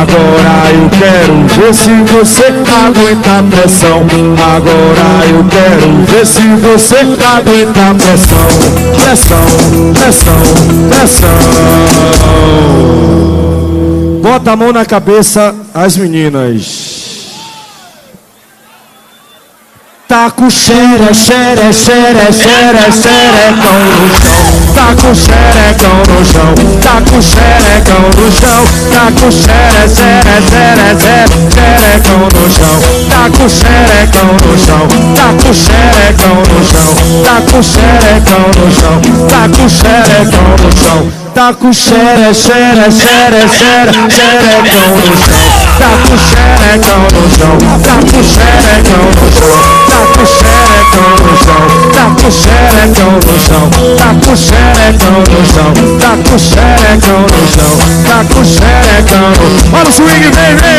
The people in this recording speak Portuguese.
Agora eu quero ver se você aguenta a pressão. Agora eu quero ver se você aguenta a pressão. Pressão, pressão, pressão. Bota a mão na cabeça, as meninas. Tá com xerecão no chão. Tá com xerecão no chão. Tá com xerecão no chão. Tá com xerecão no chão. Tá com xerecão no chão. Tá com xerecão no chão. Tá com xerecão no chão. Tá com xerecão no chão. Tá com xerecão no chão. Tá com xerecão no chão. Tá com xerecão no chão. Tá com xerecão no chão. Tá com xerecão no chão. Tá com xerecão no chão. Tá com xerecão no chão. Tá com xerecão no chão. Olha o swing, vem, vem.